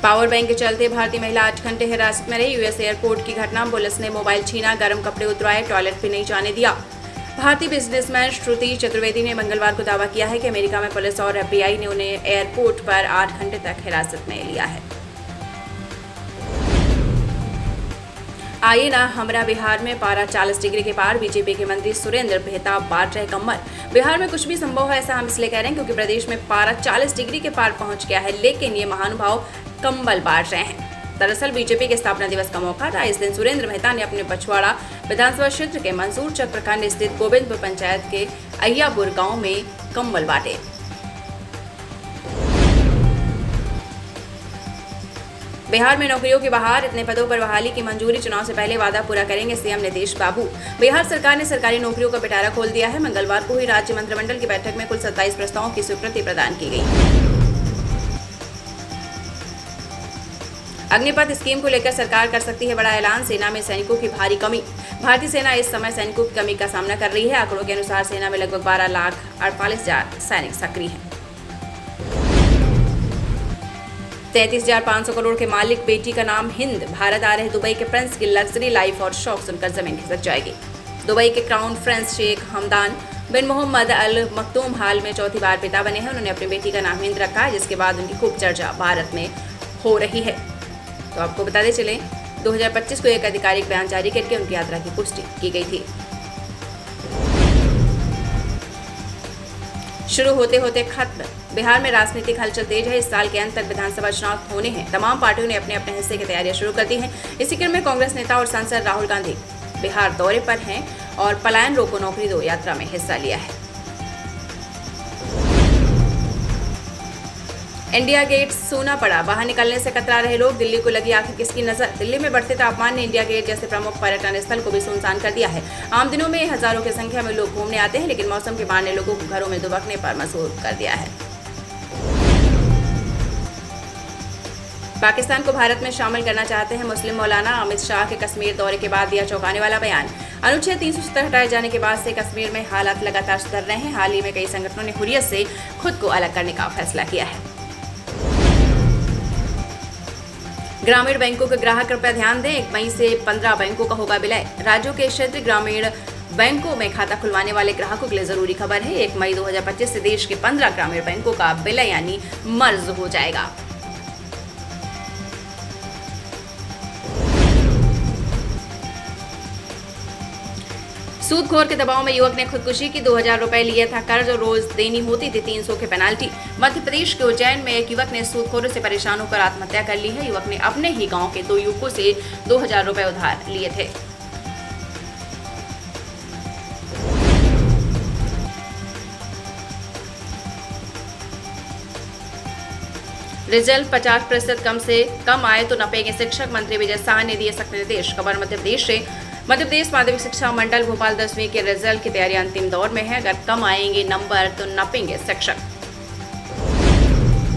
Power bank के चलते भारतीय महिला 8 घंटे हिरासत में रही। यूएस एयरपोर्ट की घटना, पुलिस ने मोबाइल छीना, गर्म कपड़े उतरवाए, टॉयलेट भी नहीं जाने दिया। भारतीय बिजनेसमैन श्रुति चतुर्वेदी ने मंगलवार को दावा किया है कि अमेरिका में पुलिस और एफबीआई ने उन्हें एयरपोर्ट पर 8 घंटे तक हिरासत में लिया है। आइए ना, हमरा बिहार में पारा 40 डिग्री के पार, बीजेपी के मंत्री सुरेंद्र मेहता बांट रहे कम्बल। बिहार में कुछ भी संभव है, ऐसा हम इसलिए कह रहे हैं क्योंकि प्रदेश में पारा 40 डिग्री के पार पहुंच गया है, लेकिन ये महानुभाव कम्बल बांट रहे हैं। दरअसल बीजेपी के स्थापना दिवस का मौका था। इस दिन सुरेंद्र मेहता ने अपने पछवाड़ा विधानसभा क्षेत्र के मंसूरचक प्रखंड स्थित गोविंदपुर पंचायत के अय्यापुर गांव में कम्बल बांटे। बिहार में नौकरियों की बहार, इतने पदों पर बहाली की मंजूरी, चुनाव से पहले वादा पूरा करेंगे सीएम नीतीश बाबू। बिहार सरकार ने सरकारी नौकरियों का पिटारा खोल दिया है। मंगलवार को हुई राज्य मंत्रिमंडल की बैठक में कुल 27 प्रस्तावों की स्वीकृति प्रदान की गई। अग्निपथ स्कीम को लेकर सरकार कर सकती है बड़ा ऐलान, सेना में सैनिकों की भारी कमी। भारतीय सेना इस समय सैनिकों की कमी का सामना कर रही है। आंकड़ों के अनुसार सेना में लगभग 12,48,000 सैनिक सक्रिय हैं। 33,500 करोड़ के मालिक बेटी का नाम हिंद, भारत आ रहे दुबई के प्रिंस की लग्जरी लाइफ और शौक सुनकर जमीन खिसक जाएगी। दुबई के क्राउन प्रिंस शेख हमदान बिन मोहम्मद अल मखतूम हाल में चौथी बार पिता बने हैं। उन्होंने अपनी बेटी का नाम हिंद रखा है, जिसके बाद उनकी खूब चर्चा भारत में हो रही है। तो आपको बताते चलें, 2025 को एक आधिकारिक बयान जारी करके उनकी यात्रा की पुष्टि की गई थी। शुरू होते होते खत्म, बिहार में राजनीतिक हलचल तेज है। इस साल के अंत तक विधानसभा चुनाव होने हैं। तमाम पार्टियों ने अपने अपने हिस्से की तैयारियां शुरू कर दी हैं। इसी क्रम में कांग्रेस नेता और सांसद राहुल गांधी बिहार दौरे पर हैं और पलायन रोको नौकरी दो यात्रा में हिस्सा लिया है। इंडिया गेट सूना पड़ा, बाहर निकलने से कतरा रहे लोग। दिल्ली को लगी आखिर किसकी नजर। दिल्ली में बढ़ते तापमान ने इंडिया गेट जैसे प्रमुख पर्यटन स्थल को भी सुनसान कर दिया है। आम दिनों में हजारों की संख्या में लोग घूमने आते हैं, लेकिन मौसम के बाढ़ ने लोगों को घरों में दुबकने पर मजबूर कर दिया है। पाकिस्तान को भारत में शामिल करना चाहते हैं मुस्लिम मौलाना। अमित शाह के कश्मीर दौरे के बाद दिया चौंकाने वाला बयान। अनुच्छेद 370 हटाए जाने के बाद से कश्मीर में हालात लगातार सुधर रहे हैं। हाल ही में कई संगठनों ने हुर्रियत से खुद को अलग करने का फैसला किया है। ग्रामीण बैंकों के ग्राहक कृपया ध्यान दें, 1 मई से 15 बैंकों का होगा विलय। राज्यों के क्षेत्रीय ग्रामीण बैंकों में खाता खुलवाने वाले ग्राहकों के लिए जरूरी खबर है। 1 मई 2025 से देश के 15 ग्रामीण बैंकों का विलय यानी मर्ज हो जाएगा। सूदखोर के दबाव में युवक ने खुदकुशी की। 2,000 रुपए लिए था कर्ज और रोज देनी होती थी 300 की पेनाल्टी। मध्य प्रदेश के उज्जैन में एक युवक ने सूदखोरों से परेशान होकर आत्महत्या कर ली है। युवक ने अपने ही गांव के 2 युवकों से 2,000 रुपए उधार लिए थे। रिजल्ट 50% कम से कम आए तो नपेंगे शिक्षक, मंत्री विजय शाह ने दिए सख्त निर्देश। खबर मध्य प्रदेश से। मध्य प्रदेश माध्यमिक शिक्षा मंडल भोपाल 10वीं के रिजल्ट की तैयारी अंतिम दौर में है। अगर कम आएंगे नंबर तो नपेंगे शिक्षक।